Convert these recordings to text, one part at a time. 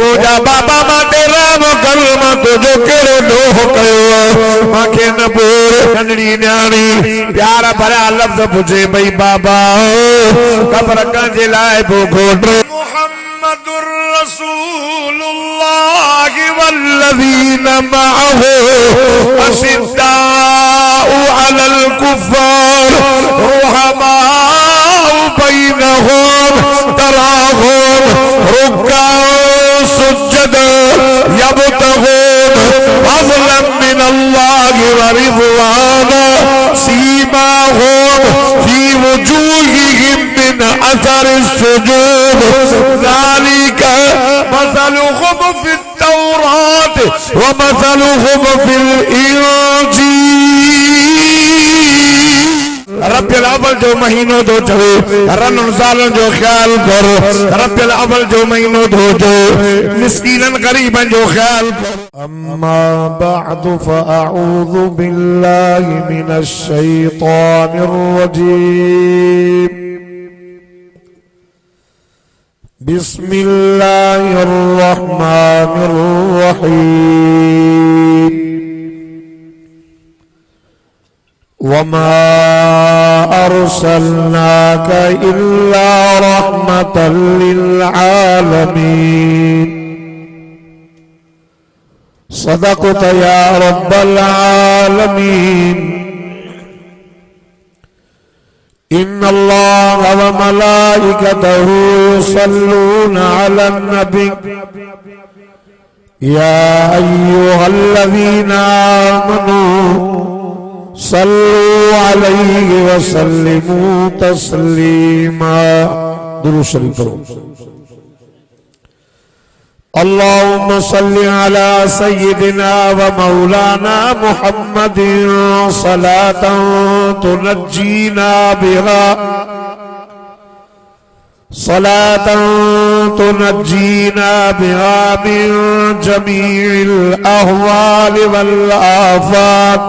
मुझा बाबा माटे राम कर्म तुझो केड़ो डोह कयो माखे न बोल नंढड़ी न्याणी प्यार भरा लफ्ज़ पुछे भई बाबा कब्र कंहिंजे लाइ पोइ घोटो मुहम्मदुर रसूलुल्लाह वल्लज़ीन मअहू अशिद्दाउ अलल कुफ़ार रुहमाउ बैनहुम तराहुम रुक्काअन सुज्जदा यब्तगून फज़लन मिनल्लाहि व रिज़वाना सीमाहुम फी वजूहिहिम मिन अथरि सुजूद ज़ालिका मसलुहुम फित-तौरात व मसलुहुम फिल-इंजील। रब्बिल अव्वल जो महीनो दो चवे रन सालन जो ख्याल करो रब्बिल अव्वल जो महीनो दो जो मिस्कीनन गरीबन जो ख्याल करो। अम्मा बअदु फअऊज़ु बिल्लाहि मिनश शैतानिर रजीम। बिस्मिल्लाहिर रहमानिर रहीम। वमा अरसलनाका इल्ला रहमतल लिल आलमीन। सदक़त या रब्बल आलमीन। इन्नल्लाह व मलाइकतहु युसल्लूना अलन नबी या अय्युहल्लज़ीना आमनू सल्लु अलैहि व सल्लिमू तस्लीमा। दुरूद शरीफ पढ़ो। अल्लाहुम्मा सल्लि अला सय्यिदिना व मौलाना मुहम्मदिन सलातन तुनज्जीना बिहा मिन जमीइल अहवाल वल आफात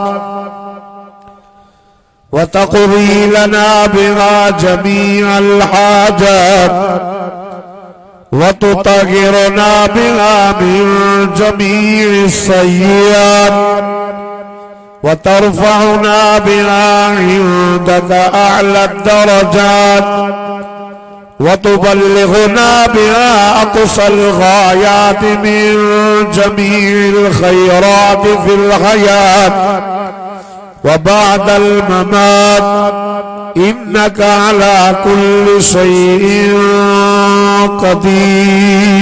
व तक़दी लना बिहा जमीअल हाजात व तुतहिरुना बिहा मिन जमीइस सय्यिआत व तरफ़उना बिहा इंदका अअला दरजात व तुबल्लिगुना बिहा अक़सल गायात मिन जमीइल खैरात फिल हयात व बअदल ममात इन्नका अला कुल्लि शैइन क़दीर।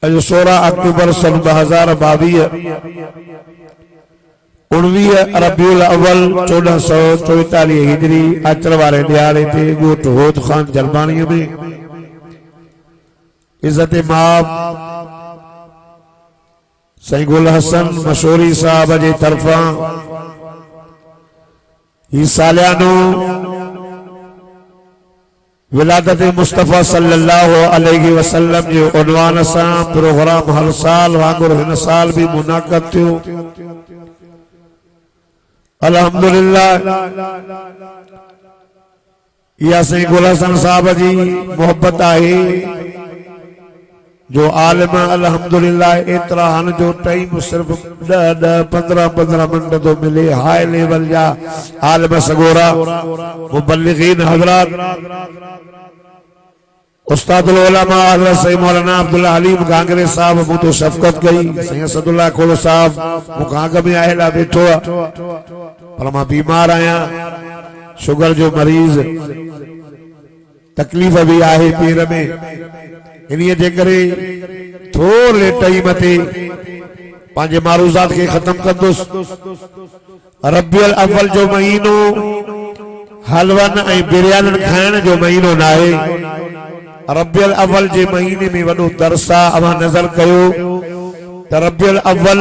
अज 16 अक्टूबर सन 2022 19 रबीउल अव्वल 1444 हिजरी अचर वारे दिहाड़े ते ॻोठ होद खान जलबाणीअ में इज्जत माब सईं गुल हसन मशहूरी साहब जे तरफा ही सालियानो विलादत मुस्तफ़ा सल्लल्लाहु अलैहि वसल्लम जो उन्वान सां प्रोग्राम हर साल वांगुरु हिन साल भी मुनाक़द थियो। अल्हम्दुलिल्लाह या सईं गुल हसन साहब जी मोहब्बत आहे जो आलिम अल्हम्दुलिल्लाह एतरा हन जो टाइम सिर्फ 10-15 मिनट तो मिले। हाई लेवल जा आलिम सगोरा मुबल्लिगीन हजरात उस्तादुल उलमा हज़रत सईद मौलाना अब्दुल हलीम गांगरे साहब मूं तो शफ़क़त कई। सईद असदुल्लाह खोड़ो साहब मूंखां अॻ में आयल बैठो पर मां बीमार आहियां, शुगर जो मरीज़, तकलीफ़ भी आहे पेर में, इन्हीअ जे करे थोरे टाइम ते पंहिंजे मारूज़ात के खत्म कंदुसि। रबीउल अव्वल जो महीनो हलवन ऐं बिरयानी खाइण जो महीनो न आहे। रबीउल अव्वल जे महीने में वॾो दर्स आहे। अवां नज़र कयो त रबीउल अव्वल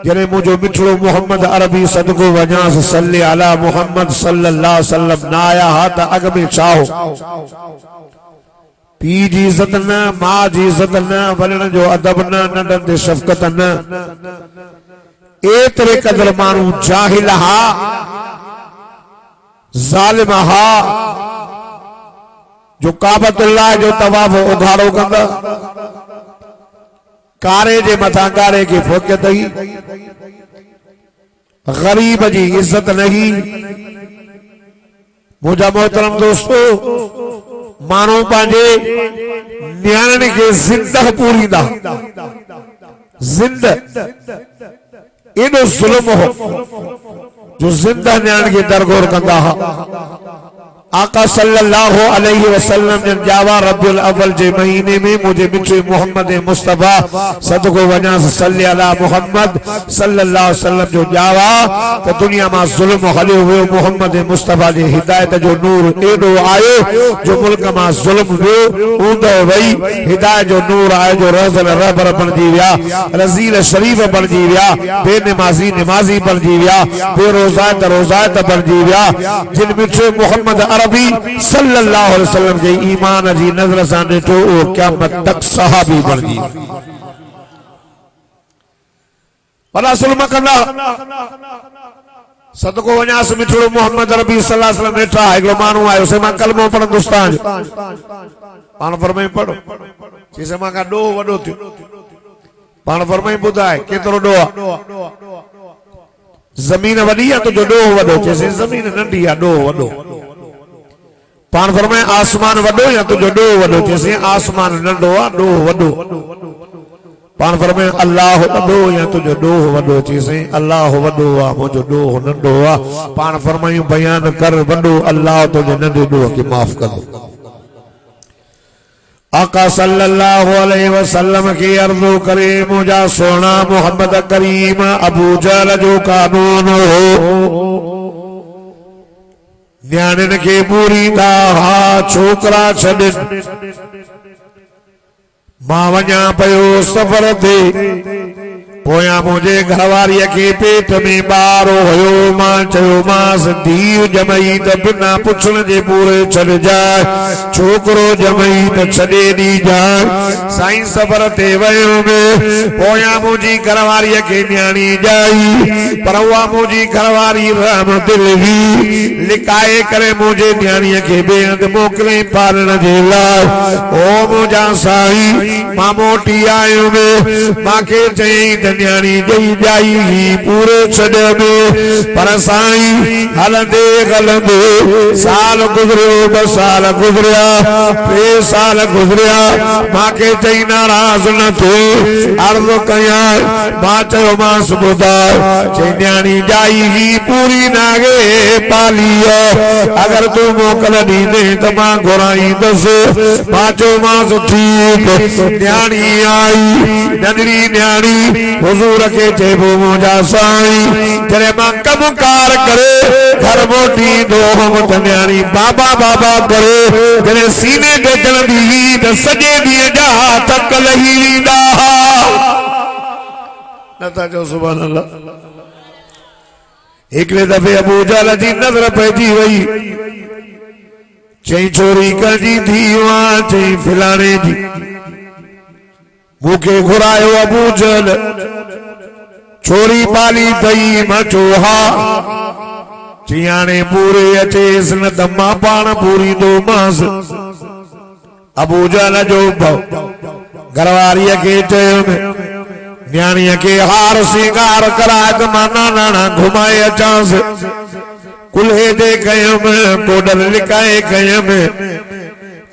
जॾहिं मुंहिंजो मिठड़ो मोहम्मद अरबी सदको वञांसि सल्ले अला मोहम्मद सल्लल्लाहु अलैहि वसल्लम न आया हा त अॻ में छा हो? पी जी इज्जत न, मां जी इज्जत न, वञण जो अदब न, नंढनि ते शफ़क़त न, एतिरे क़दुरु माण्हू जाहिल हा ज़ालिम हा जो काबतुल्लाह जो तवाफ उघाड़ो कंदा कारे जे मथा कारे की फोकियत ही गरीब जी इज्जत नहीं। मुझा मोहतरम दोस्तों मानो पांजे न्याणन के जिंदह पूरी दा जिंद एडो जुल्म हो जो जिंदा न्याण के दरगोर कंदा हा। आका सल्लल्लाहु अलैहि वसल्लम ने जावा रब्बुल अव्वल जे महीने में मुझे बिच मोहम्मद मुस्तफा सदको वना सल्ली अला मोहम्मद सल्लल्लाहु अलैहि वसल्लम जो जावा तो दुनिया में जुल्म हले हुए मोहम्मद मुस्तफा जी हिदायत जो नूर एडो आयो जो मुल्क में जुल्म हुए ऊंदो वही हिदायत जो नूर आयो जो रोज़न रहबर बन जी विया रजील शरीफ बन जी विया बेनमाजी नमाजी बन जी विया बेरोज़ात बन जी विया जिन बिच मोहम्मद अरबी सल्लल्लाहु अलैहि वसल्लम के ईमान जी नजर सां ॾिठो उहो क़यामत तक सहाबी बणजी भला सुल्म कंदा सदको वञास मिठड़ो मोहम्मद अरबी सल्लल्लाहु अलैहि वसल्लम ॾिठा हिकिड़ो माण्हू आयो से मां कलमो पढ़ंदुस्तान पाण फरमाई पढ़ो चईसे मां का ॾोह वॾो थियो पाण फरमाई ॿुधाए केतिरो ॾोह आहे ज़मीन वॾी आहे तुंहिंजो ॾोह वॾो चईसे ज़मीन नंढी आहे ॾोह वॾो पान फरमाए आसमान वडो या तुझो डो वडो जैसे आसमान नंढो आ डो वडो पान फरमाए अल्लाह वडो या तुझो डो वडो जैसे अल्लाह वडो आ मुझो डो नंढो आ पान फरमायूं बयान कर वडो अल्लाह तुझे नंढे डो के माफ कर दो। आका सल्लल्लाहु अलैहि वसल्लम की अर्ज़ो करे मुझा सोना मोहम्मद करीम अबू जहल जो कानून हो न्याणन के पूरी दा हा छोकरा छॾ मां वञा पयो सफ़र ते पोयां मुझे घरवारीअ के पेट में ॿार हुयो मां चयोमांसि धीउ ॼमई त बिना पुछण जे पूरे छॾजाए छोकिरो ॼमई त छॾे ॾीजाए साईं सफ़र ते वयुमि पोयां मुंहिंजी घरवारीअ के न्याणी ॼाई पर उहा मुंहिंजी घरवारी रहमदिल हुई लिकाए करे मुंहिंजे न्याणीअ खे ॿिए हंधि मोकिलियईं पालण जे लाइ ओ मुंहिंजा साईं मां मोटी आयुमि मांखे चयईं त न्याणी ॾेई ॼाई पूरे छॾ में पर साईं हलंदे हलंदे साल गुज़रियो ॿ साल गुज़रिया टे साल गुज़रिया मांखे चई नाराज़ न थियो अर्ज़ कयां मां चयोमांसि ॿुधाए चई न्याणी ॼाई पूरी नागे पाली अगर तू मोकल ॾींदे त मां घुराईंदुसि मां चयोमांसि ठीकु न्याणी आई नंढड़ी न्याणी हुजूर के चइबो मुंहिंजा साईं जॾहिं मां कमकार करे घर मोटी दो त न्याणी बाबा बाबा करे जॾहिं सीने ते चढ़ंदी हुई त सॼे ॾींहं जा थक लही वेंदा नथा चओ सुभान अल्लाह। हिकिड़े दफ़े अबू जहल जी नज़र पइजी वई चई छोरी कंहिंजी धीउ आहे चई फिलाणे जी मूंखे घुरायो अबू जहल छोरी पाली तई मां चयो हा चई हाणे पूरे अचेसि न त मां पाण पूरी दो मांसि अबू जहल जो घरवारीअ खे चयुमि न्याणीअ खे हार सिंगार कराए त मां नाना घुमाए अचांसि कुल्हे ते कयुमि कोडल लिकाए कयुमि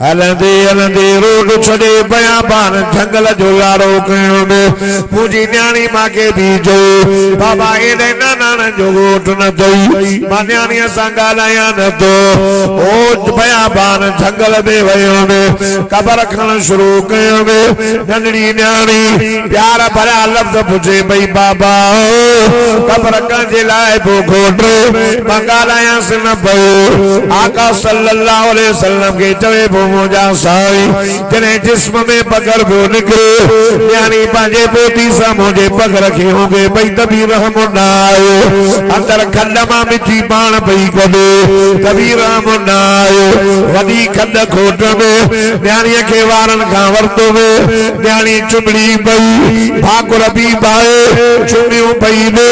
हलंदे हलंदे रोड छॾे पया पान जंगल जो यारो कयुमि मुंहिंजी न्याणी मांखे बि चयो बाबा एॾे नानाणे जो ॻोठ न अथई मां न्याणीअ सां ॻाल्हायां नथो ओ पया पान जंगल में वयुमि क़बर खणणु शुरू कयुमि नंढड़ी न्याणी प्यार भरिया लफ़्ज़ पुछे भई बाबा क़बर कंहिंजे लाइ पोइ घोट मां ॻाल्हायांसि न पियो आका सल्लल्लाहु अलैहि वसल्लम खे चवे पोइ मोजा साई जने जिस्म में पकड़ वो निकले यानी पांजे पोती सा मुझे पग रखे होंगे भाई तभी रहम ना आयो अंदर खंडमा मिठी बाण पई कदे तभी रहम ना आयो वदी खंड खोट में न्याणी के वारन का वर्तो में न्याणी चुमड़ी पई भाकुर भी पाए चुमियों पई ने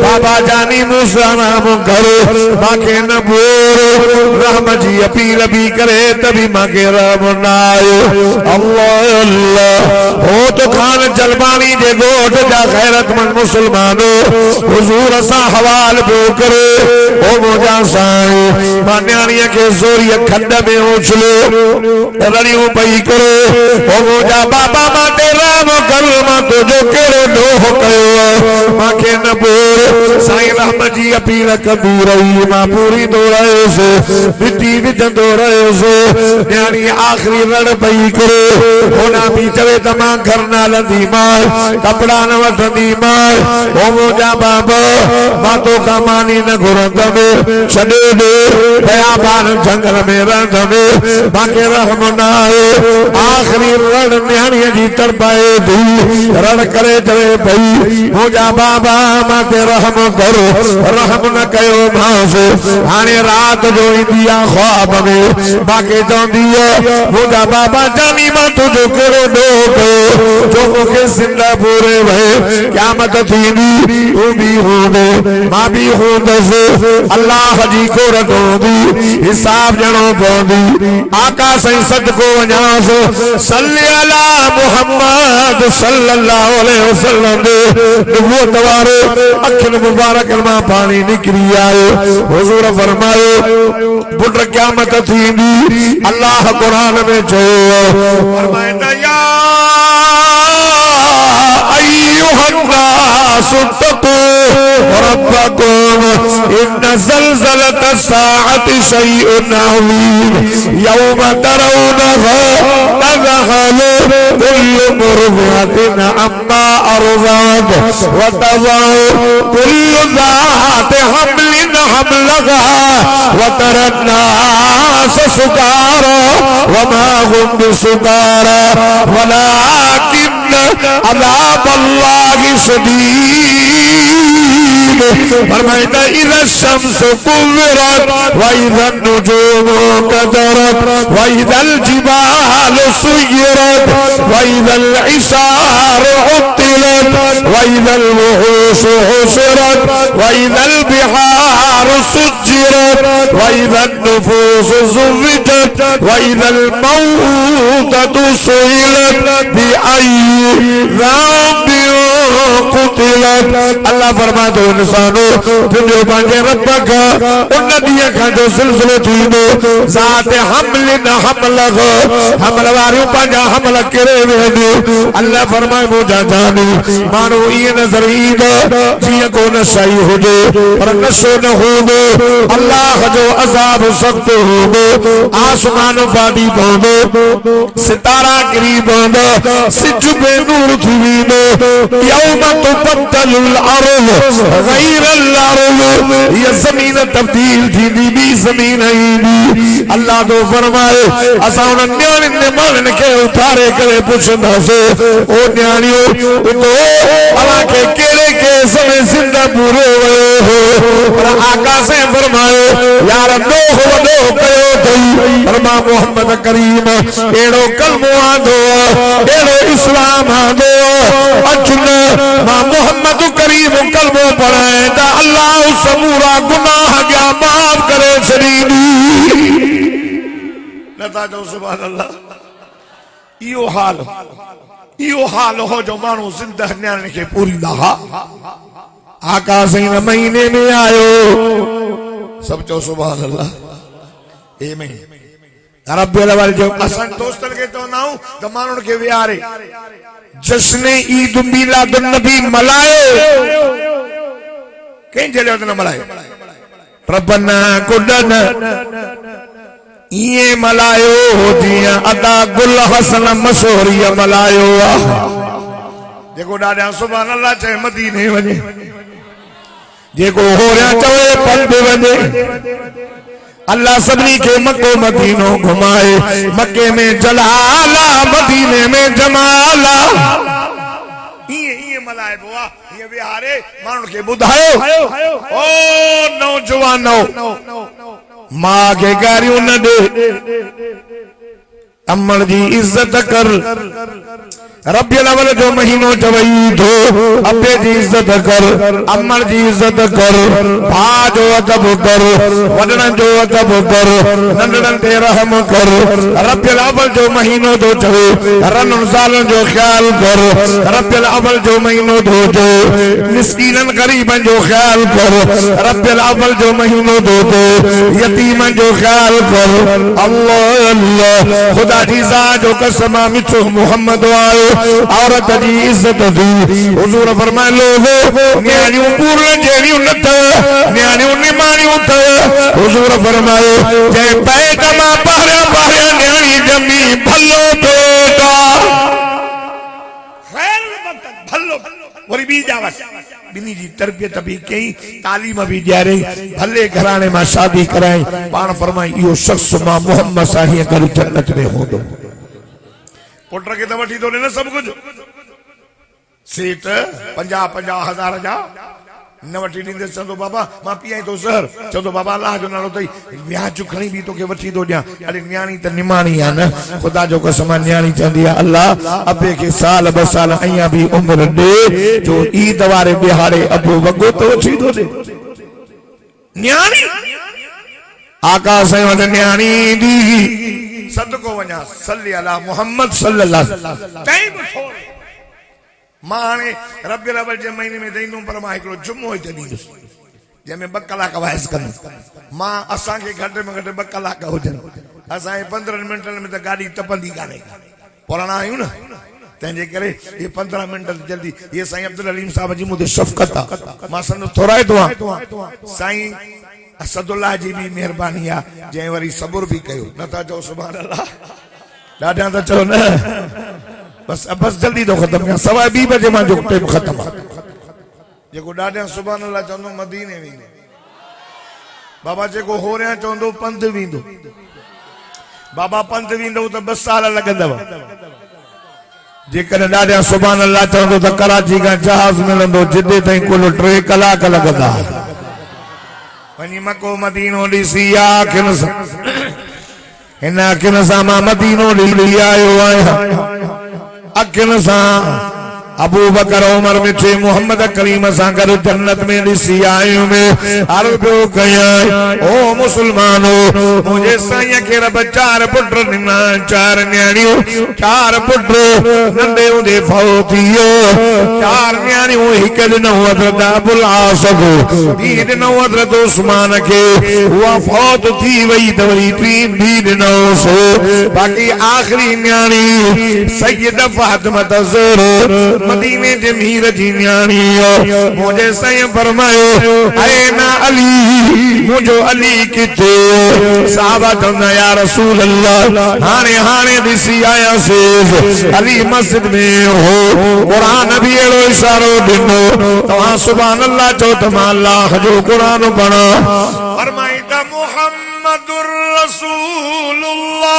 बाबा जानी मूसा नाम करो माके न बोर रहम जी अपील भी करे तभी माके रहम ना आयो अल्लाह अल्लाह हो तो खान जलबानी जे गोट जा गैरतमंद मुसलमानो हुजूर सा हवाल बो करे ओ मोजा साईं मान्याणीअ के ज़ोरीअ खंड में उछलो रड़ियूं पई करो ओ मोजा बाबा माते राम कर मां तुझो केड़ो डोह कयो मांखे न बोर साईं रहम जी अपील कंदी रही मां पूरी दौड़ायोसि मिटी विझंदो रहियोसि न्याणी आखिरी रड़ पई करे होना भी चवे त मां घर न हलंदी मां कपड़ा न वठंदी मां ओ मुंहिंजा बाबा मां तोखां मानी न घुरंदमि छॾे ॾे बयाबान जंगल में रहंदमि मांखे रहम न आयो आखिरी रड़ न्याणीअ जी तड़पाए थी रड़ करे चवे पई मुंहिंजा बाबा मां ते रहम करो रहम न कयो मांसि हाणे रात जो ईंदी आहे ख्वाब में मांखे चवंदी आहे मुंहिंजा बाबा जानी मां तुंहिंजो कहिड़ो ॾोह कयो जो मूंखे ज़िंदा पूरे भए क़यामत थींदी तूं बि हूंदे मां बि हूंदसि अल्लाह जी कोरत हूंदी हिसाब ॾियणो पवंदी आका साईं सदको वञांसि सल्ली अला मुहम्मद सल्लल्लाहु अलैहि वसल्लम दे नबूवत वारो अखियुनि मुबारकनि मां पाणी निकिरी आयो हुज़ूर फरमायो पुट क़यामत थींदी अल्लाह कुरान में चयो फरमाईंदा या अय्युहन्नास तक़ू रब्बकुम इन्न ज़लज़लत अस्साअति शैउन अज़ीम यौम तरौनहा तज़हलु कुल्लु मुर्दिअतिन अम्मा अर्ज़अत व तज़अु कुल्लु ज़ाति हम्लिन हम्लहा व तरन नास सुकारा व मा हुम बिसुकारा वलाकिन अज़ाब अल्लाहि शदीद फरमाइंदा इज़ा शम्सु कुव्विरत व इज़ा नुजूमु कदरत व इज़ल जिबालु सुय्यरत व इज़ल इशारु उत्तिलत व इज़ल वुहूशु हुशिरत व इज़ल बिहारु सुज्जिरत व इज़न नुफूसु ज़ुव्विजत व इज़ल मौततु सुइलत बिअय्यि ज़ंबिन क़ुतिलत अल्लाह फरमातो इंसानो तुझो पंहिंजे रब खां उन ॾींहं खां जो सिलसिलो थींदो ज़ात हमल न हमलह हमल वारियूं पंहिंजा हमल करे वेंदियूं अल्लाह फरमाए मुंहिंजा जानी माण्हू ईअं नज़र ईंदा जीअं को नशाई हुजे पर नशो न हूंदो अल्लाह जो अज़ाब सख़्त हूंदो आसमान फाटी पवंदो सितारा किरी पवंदा सिज बेनूर थी वेंदो यौम तुबद्दलुल अर्ज़ गैरल अर्ज़ ये ज़मीन तब्दील थींदी ॿी ज़मीन ईंदी अल्लाह तो फरमाए असां उन न्याणियुनि माण्हुनि खे उथारे करे पुछंदासीं ओ न्याणियो तो अलाह खे कहिड़े केस में ज़िंदा पूरो वियो हो पर आका से फरमायो यार नूह वॾो कयो अथई पर मां मोहम्मद करीम अहिड़ो कलमो आंदो अहिड़ो इस्लाम आंदो अचु न मां मोहम्मद करीम कलमो पढ़ाए त अल्लाह समूरा गुनाह जा माफ़ करे छॾींदी नथा चओ सुभान अल्लाह इहो हाल हो जो माण्हू ज़िंदा न्याणे खे पूरींदा हा आका साईं महीने में आयो सब चओ सुभान अल्लाह ए महीने रब्बिल अव्वल जो असां दोस्तन के चवंदा आहियूं त माण्हुनि खे विहारे जश्न ईद मिलाद नबी मल्हायो कंहिं जॾहिं न मल्हायो रबना कुॾन ये मल्हायो जीअं अदा गुल हसन मशहूरीअ मल्हायो आहे जेको ॾाढा सुभान अल्लाह चए मदीने वञे जेको होरिया चवे पंध वञे अल्लाह सभी के मक्को मदीनो घुमाए। मक्के में जलाला, मदीने में जमाला। ये मलाए बुआ ये बिहारे माण्हुनि खे ॿुधायो ओ नौजवानो मां खे गारियूं न ॾे, अम्मड़ जी इज्जत कर। रबियुल अव्वल जो महीनो चवई थो अब्बे जी इज्जत कर, अम्मड़ जी इज्जत कर, भाउ जो अदब कर, वॾड़नि जो अदब कर, नंढड़नि ते रहम कर। रबियुल अव्वल जो महीनो थो चवे रननि सालनि जो ख्याल कर। रबियुल अव्वल जो महीनो थो चवे मिस्कीननि ग़रीबनि जो ख्याल कर। रबियुल अव्वल जो महीनो थो चवे यतीमनि जो ख्याल कर। अल्लाह अल्लाह खुदा जी ज़ात जो कसम मिठो मोहम्मद आयो औरत जी इज्जत दी। हुजूर फरमाए लोगो न्याणियूं पूरन जहिड़ियूं न अथव, न्याणियूं निमाणियूं अथव। हुजूर फरमायो जंहिं पेट मां ॿाहिरियां ॿाहिरियां न्याणी ॼमी भलो बेटा ख़ैर भलो वरी ॿी ॼावस ॿिन्ही जी तरबियत बि कई, तालीम बि ॾियारई, भले घराणे मां शादी कराई। पाण फरमाई इहो शख़्स मां मोहम्मद सां हीअं करे जन्नत में हूंदो। पुट खे त वठी थो ॾे न सभु कुझु, सेठ 50,000 जा न वठी ॾींदुसि। चवंदो बाबा मां पीआई थो ज़हर, चवंदो बाबा अलाह जो नालो अथई व्याजु खणी बि तोखे वठी थो ॾियां। अरे न्याणी त निमाणी आहे न, ख़ुदा जो कसम न्याणी चवंदी आहे अल्लाह अबे खे साल 2 साल अञा बि उमिरि ॾे जो ईद वारे ॾिहाड़े अबो वॻो त वठी थो ॾे। न्याणी आका साईं वटि न्याणी दी सदको वञा सल्ली अला मोहम्मद सल्लल्लाहु अलैहि वसल्लम। टाइम थोरो मां हाणे रबियुल अव्वल जे महीने में ॾींदुमि, पर मां हिकिड़ो जुमो हिते ॾींदुसि जंहिंमें 2 कलाक वाइस कंदुसि। मां असांखे घटि में घटि 2 कलाक हुजनि, असांजे 15 मिंटनि में त गाॾी टपंदी कान्हे, पुराणा आहियूं न, तंहिंजे करे ये 15 मिंट जल्दी। ये साईं अब्दुल हलीम साहब जी मुझे शफ़क़त आहे, मां संदसि थोराए थो साईं असदुल्लाह जी भी मेहरबानी है जै वरी सबुर भी कयो न था चो सुभान अल्लाह ॾाढा था चो न बस बस जल्दी तो खत्म कयां 2:15 बजे मां जो टाइम खत्म है जेको ॾाढा सुभान अल्लाह चवंदो मदीने वेंदो बाबा जेको हो रहा चवंदो पंध वेंदो बाबा पंध वेंदो तो 2 साल लगंदव जेकर ॾाढा सुभान अल्लाह चवंदो तो कराची का जहाज मिलंदो जिदे ताईं कुल 3 कलाक लगंदा वनी मको मदीनो ॾिसी आखिन इन अखिन सां मां मदीनो ॾिसी आयो आहियां अखिन सां अबू बकर उमर मिठे मोहम्मद करीम सां गॾु जन्नत में ॾिसी आयो में अर्ज़ कयां ओ मुसलमानो मुंहिंजे साईं खे रब 4 पुट ॾिना 4 न्याणियूं 4 पुट नंढे हूंदे फौत थी वियो 4 न्याणियूं हिक ॾिनो हज़रत अबुल आस खे ॿी ॾिनो हज़रत उस्मान खे उहा फौत थी वई त वरी टी बि ॾिनोसि बाक़ी आख़िरी न्याणी सैयद फातिमा ज़हरा मदीने जे मीर जी न्याणी मुझे साईं फरमायो ऐ ना अली मुझो अली किथे साहबा चवंदा या रसूल अल्लाह हाणे हाणे ॾिसी आयासीं अली मस्जिद में हो क़ुरान भी अहिड़ो इशारो ॾिनो तव्हां सुभान अल्लाह चओ त मां अल्लाह जो क़ुरान पढ़ा फरमाईंदा मुहम्मदुर रसूलुल्लाह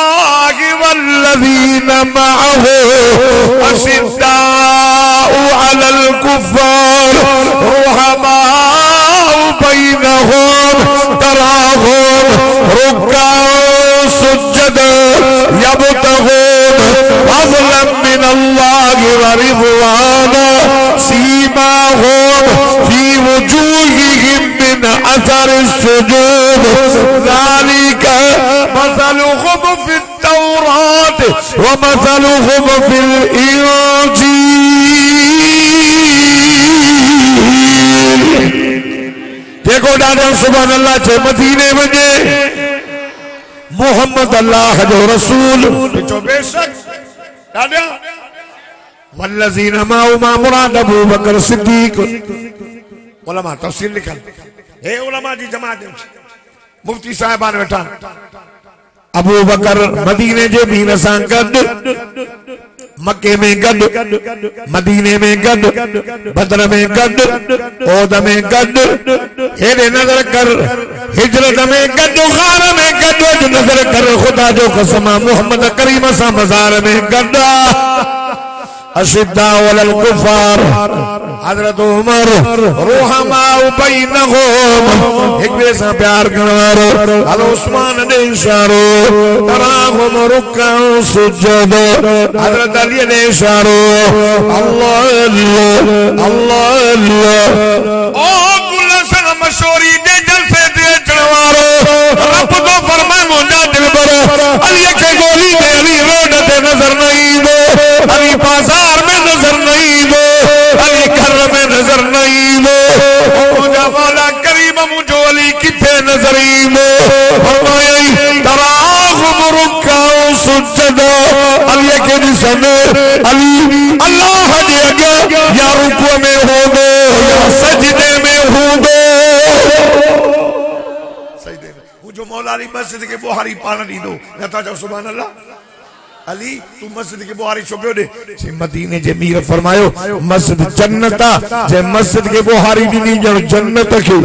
वल्लज़ीन मअहू अशिद्दाउ अलल कुफ़ार रुहमाउ बैनहुम तराहुम रुक्काअन सुज्जदा यब्तगून फज़लन मिनल्लाहि व रिज़वाना सीमाहुम फी वजूहिहिम मिन अथरिस सुजूद ज़ालिका मसलुहुम फित तौरात व मसलुहुम फिल इंजील देखो ॾाढा सुभान अल्लाह चे मदीने वञे मोहम्मद अल्लाह जो रसूल चो बेशक ॾाढा वल्लज़ीन माउ मा मुराद अबू बकर सिद्दीक उलमा तफसीर लिखन हे उलमा जी जमात मुफ्ती साहिबान वेठा अबू बकर मदीने जे भीन सां गॾु मक्के में गद, मदीने में गद, बदर में गद, ओद में गद, हेरे नजर कर, हिजरत में गद, गार में गद, जो नजर कर खुदा जो कसमा मोहम्मद करीम सा मजार में गद। अशिद्दा वलल कुफार हजरत उमर रुहमाउ बैनहुम एक ॿिए सां प्यार करण वारो अल उस्मान ने इशारो तराहुम रुकअ सुजद हजरत अली ने इशारो अल्लाह अल्लाह अल्लाह अल्लाह ओ गुलशन मशहूरी दे जलसे दे चढ़वारो रब तो फरमाए मुंजा दिल भरो अली के गोली दे अली रोड ते नजर नहीं दो अली बाजार में नजर नहीं दो अली घर में नजर नहीं दो मुझे मौला करीम मुझे अली किथे नजर दो फरमाया तराहुम रुकअ सुजदा अली के दिसन अली अल्लाह दे अगे या रुकू में हो दो या सजदे में हो दो सजदे में वो जो मौला अली मस्जिद के बुहारी पान दी दो नता जो सुभान अल्लाह अली तू मस्जिद के बुहारी छुपियो दे जे मदीने जे मीर फरमायो मस्जिद जन्नता जे मस्जिद के बुहारी दी जो जन्नत के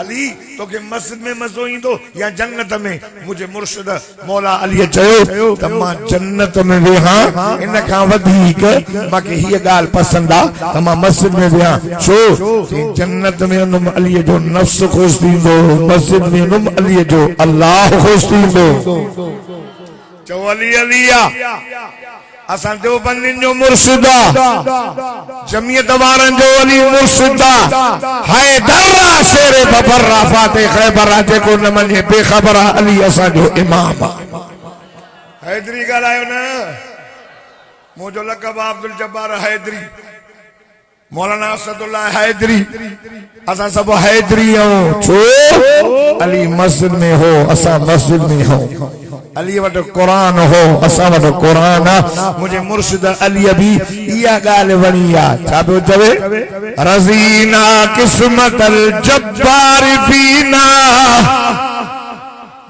अली तो के मस्जिद में मजो इंदो या जन्नत में मुझे मुर्शिद मौला अली चयो तमा जन्नत में वेहा इन का वधीक माके ही गाल पसंद आ तमा मस्जिद में वेहा छो जन्नत में उन अली जो नफ्स खुश थींदो मस्जिद में उन अली जो अल्लाह खुश थींदो चो अली अलिया असां देवबंदिन जो मुर्शिदा जमियत वारन जो अली मुर्शिदा हैदर शेर बबरा फाते खैबर जे को न मने बेखबर अली असां जो इमाम हैदरी गालायो न मोजो लक़ब अब्दुल जब्बार हैदरी मौलाना असदुल्लाह हैदरी असां सब हैदरी हो छो अली मस्जिद में हो असां मस्जिद में हो अली वट कुरान हो असां वट कुरान मुझे मुर्शिद अली भी इया गाल वणी आ छा पियो चवे रज़ीना किस्मतल जब्बार फीना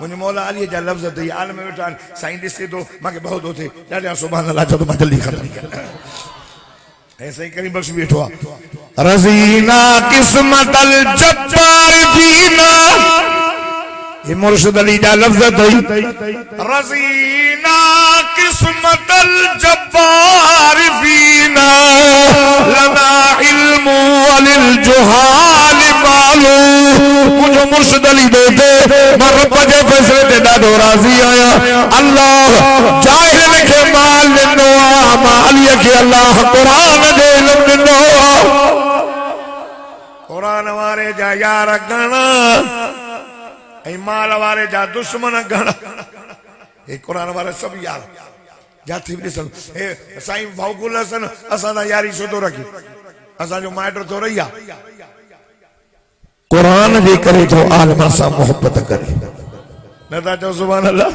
मुझे मौला अली जा लफ्ज थे आलम में वेठा साईं ॾिसे तो माके बहुत होते ॾाढा सुभान अल्लाह चो तो मां जल्दी खत्म ऐसे ही करीम बख्श बैठो रज़ीना किस्मतल जब्बार फीना ये मुर्शिद अली जा लफ्ज थे रज़ीना किस्मतल जब्बार फीना लना इल्मु वलिल जुहाल मालू मुझे मुर्शिद अली दे दे मैं रब जे फैसले ते ॾाढो राज़ी आया अल्लाह जाहिल के माल ॾिनो मां अली के अल्लाह कुरान दे इल्म ॾिनो कुरान वारे जा यार गणा ऐ माल वारे जा दुश्मन गण ए कुरान वारे सब यार जाती ॾिसन ए साईं भाउकुल हसन असां दा यारी छो तो रखी असां जो माइट तो रहिया कुरान जे करे तो आलम सां मोहब्बत करे नता चो सुभान अल्लाह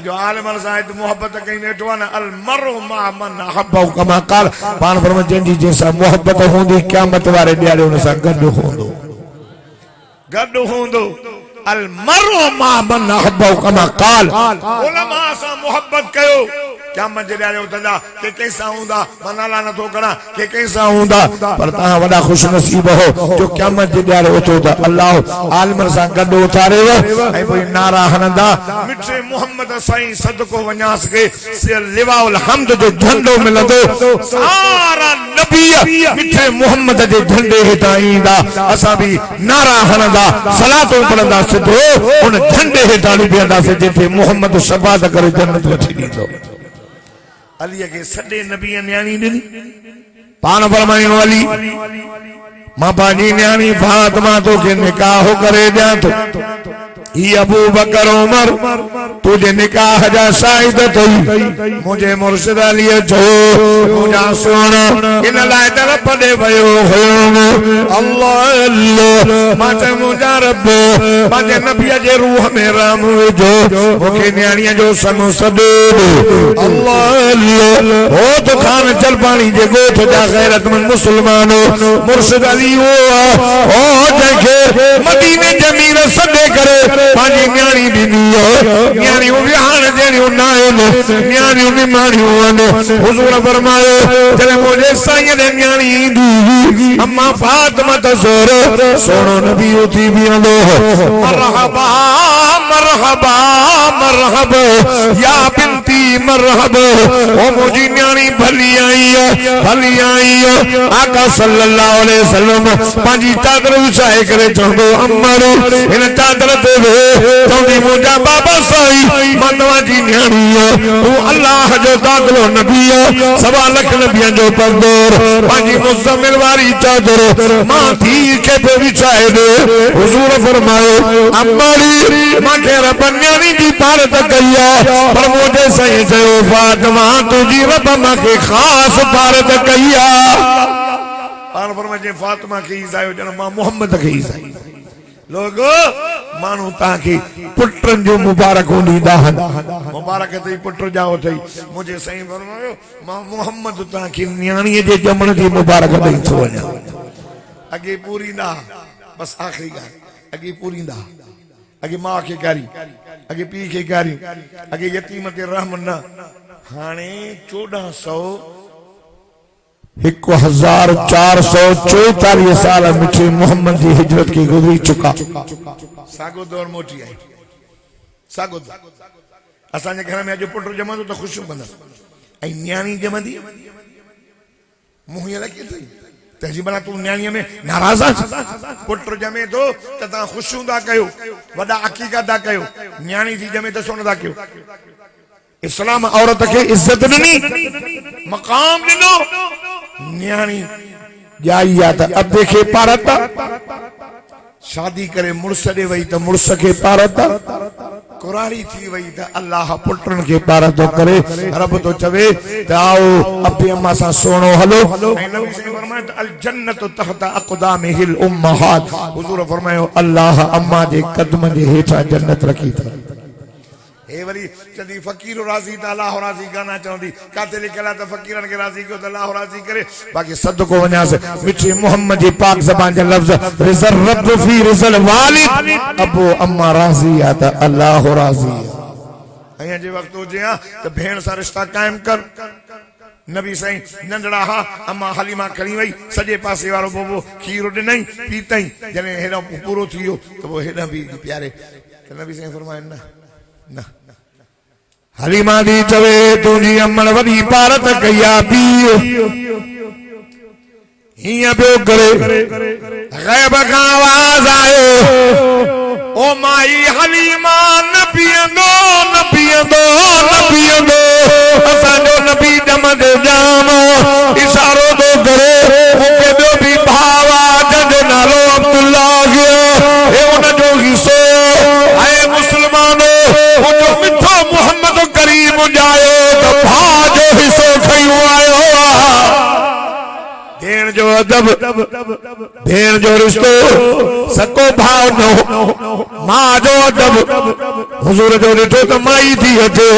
जो आलम सां मोहब्बत कई वेठो न अल मरु मा मन अहब्बु कमा क़ाल पान फरमाए जंहिंजी जंहिंसां मोहब्बत हूंदी क़यामत वारे ॾियारे हुन सां गॾु हूंदो अल मरु मा मन अहब्बु कमा क़ाल उलमा सां मोहब्बत कयो क़यामत जे ॾियारे उथंदा के कैसा हूंदा मनाला न तो करा के कैसा हूंदा पर ता वडा खुश नसीब हो जो क़यामत जे ॾियारे उथो त अल्लाह आलम सां गॾु उथारेव ऐं पोइ नारा हणंदा मिठे मोहम्मद साईं सदको वञास के लिवाउल हम्द जो झंडो मिलंदो सारा नबी मिठे मोहम्मद जे झंडे हेठां ईंदा असां भी नारा हणंदा सलातो पढ़ंदा सिधो उन झंडे हेठां बीहंदासीं जिथे मोहम्मद शफाअत करे जन्नत वठी ॾींदो अली के सॾे नबी न्याणी ॾिनी पान फरमायो अली मां पंहिंजी न्याणी फातिमा तोखे निकाह करे ॾियां थो ही अबू बकर उमर तुझे निकाह जा शाहिद थई मुझे मुर्शिद अली जो मुझा सुन इन लाइ दर पड़े भयो हुयो अल्लाह अल्लाह मां मुझा रब मां नबी जे रूह में राम जो मुखे न्याणीअ जो सनो सदो अल्लाह अल्लाह हो तो खान चल पानी जे गोठ जा गैरतमंद मुसलमानो मुर्शिद अली ओ जंहिंखे मदीने जमीर सदे करे पानी न्याणी ॾिनी न्याणी विहाण जे भेणियों ना न्याणियों निमाणियों हुजूर फरमायो जले मुझे साईं दे न्याणी दी अम्मा फातिमा तसोर सोनो नबी उठी भी आंदो मरहबा मरहबा मरहबा या बिनती मरहबा ओ मुझी न्याणी भली आई आका सल्लल्लाहु अलैहि वसल्लम पांजी चादर विछाए करे चंदो अम्मर इन चादर ते वे चंदी मुझा बाबा साईं मनवा जी न्याणी तू अल्लाह जो दादलो नबी सवा लख नबियन जो परदोर पांजी मुज़म्मिल वारी चादर मां थी के पे विछाए दे हुजूर फरमाए अम्मरी मां के रब न्याणी जी भारत कईया पर मुझे सही चयो फातिमा तुझी रब मां के खास भारत कईया पान फरमाए जे फातिमा के ईसायो जन मां मोहम्मद के ईसाई लोगो मानू ताके पुत्रन जो मुबारक ॾींदा मुबारक तई पुत्र जाओ तई मुझे सही फरमायो मां मोहम्मद ताके न्याणी जे जमण जी मुबारक ॾई थो वञा अगे पूरी ना बस आखिरी गा अगे पूरी ना अगे मां के कारी अगे पी के कारी अगे यतीम ते रहम ना हाने 1444 साल मिठे मोहम्मद की हिजरत की गुजरी चुका सागो दौर मोटी आई सागो असांजे घर में अॼु पुट जमंदो त ख़ुशियूं कंदसि ऐं न्याणी जमंदी मुंहुं लॻी थी तंहिंजी भला तूं न्याणीअ में नाराज़ आहीं पुट ॼमे थो त तव्हां ख़ुशियूं था कयो वॾा अक़ीक़त था कयो न्याणी थी ॼमे त छो नथा कयो इस्लाम औरत के इज्जत ॾिनी मक़ाम ॾिनो न्याणी जाई या त अबे खे पारत शादी करे मुड़स ॾे वई त मुड़स खे पारत कुरारी थी वई त अल्लाह पुटन के पारत करे रब तो चवे त आओ अबे अम्मा सा सोनो हलो ऐं नबी से फरमाया अल जन्नत तहत अक़दामिहिल उम्महात हुजूर फरमायो अल्लाह अम्मा जे कदम जे हेठा जन्नत रखी था ए वरी जदी फकीर राजी त अल्लाह राजी गाना चवंदी काते लिखला त फकीरन के राजी को त अल्लाह राजी करे बाकी सदको वण्यास मिठी मोहम्मद जी पाक ज़बान जे लफ्ज रिज़ल रब फी रिज़ल वालिद अबो अम्मा राजी आ त अल्लाह राजी अया जे वक्त हो जे त भेण सा रिश्ता कायम कर नबी साईं नंढड़ा हा अम्मा हलीमा खणी वई सजे पासे वारो बोबो खीर ॾिनई पीतई जने हेडो पूरो थियो त वो हेडा भी प्यारे त नबी साईं फरमाए ना ना हलीमा दी चवे तुझी अम्मन वडी भारत कया पियो हिया पियो करे गैब का आवाज आयो ओ माई हलीमा नबियंदो नबियंदो नबियंदो असांजो नबी जमद जाम इशारो दो करे मूंखे ॿियो बि भाउ आहे जंहिंजो नालो अब्दुल्ला गयो हे उन जो हिसो ऐं मुस्लमानो मुंहिंजो मिठो मोहम्मद करीम जायो त भाउ जो हिसो खयूं आयो भेण जो अदब भेण जो रिश्तो सको भाव न मां जो अदब हुजूर जो ॾिठो त माई थी अचे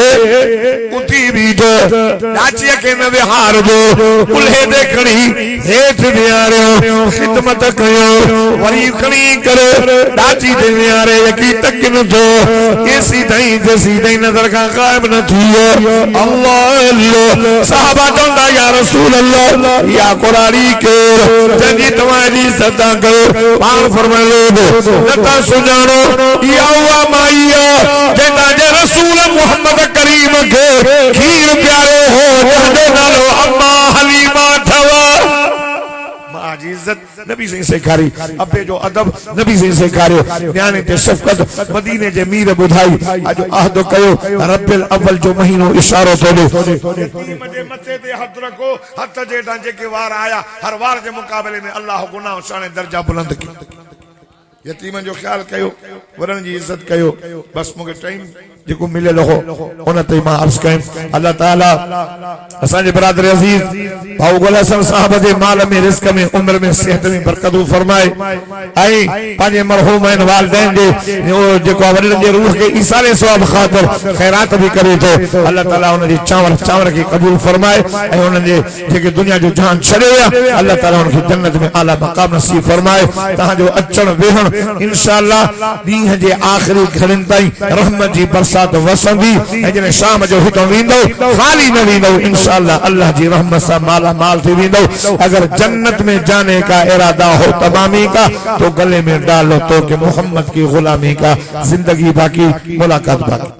उथी बीठो चाचीअ खे न विहार जो कुल्हे ते खणी हेठि विहारियो ख़िदमत कयो वरी खणी करे चाची ते विहारे यकी तक न थो एसी ताईं जेसी ताईं नज़र खां ग़ाइब न थी वियो अल्लाह अल्लाह सहाबा चवंदा या रसूल अल्लाह या कुरारी के जंहिंजी तव्हांजी इज़त कयो पाण फरमायो नथा सुञाणो इहा उहा माई आहे जंहिं तव्हांजे रसूल मोहम्मद करीम खे खीर प्यारो हो जंहिंजो नालो अम्मा हलीमा अथव मां जी इज़त नबी से सेखारी अबे जो अदब नबी से सेखारियो न्याणे ते शफ़क़त मदीने जे मीर ॿुधाई अॼु अहद कयो रबिल अव्वल जो महीनो इशारो तो ॾे यतीम जे मथे ते हथ रखो हथ जेठां जेके वार आया हर वार जे मुक़ाबले में अल्लाह गुनाह शान दर्जा बुलंद कयो यतीम जो ख्याल कयो वरन जी इज्जत कयो बस मूंखे टाइम जेको मिलियल हो उन ते मां अर्ज़ कयमि अल्लाह ताला असांजे बरादर अज़ीज़ भाऊ गुल हसन साहब जे माल में रिज़्क़ में उम्र में सेहत में बरकत फरमाए ऐं पंहिंजे मरहूम आहिनि वालिदैन जे जेको वॾनि जे रूह खे ईसारे सवाब ख़ातिर ख़ैरात भी करे थो अल्लाह ताला उन जे चांवर खे क़बूल फरमाए ऐं उन जे जेके दुनिया जो जान छॾे विया अल्लाह ताला उन खे जन्नत में आला मक़ाम नसीब फरमाए तव्हांजो अचण वेहण इंशाअल्लाह ॾींहं जे आख़िरी घड़ियुनि ताईं रहमत जी बरसात बरसात वसंदी ऐं जॾहिं शाम जो हितां वेंदो खाली न वेंदो इंशाअल्लाह अल्लाह जी रहमत से माला माल थी वेंदो। अगर जन्नत में जाने का इरादा हो तमामी का तो गले में डालो तो कि मोहम्मद की गुलामी का जिंदगी बाकी मुलाकात बाकी।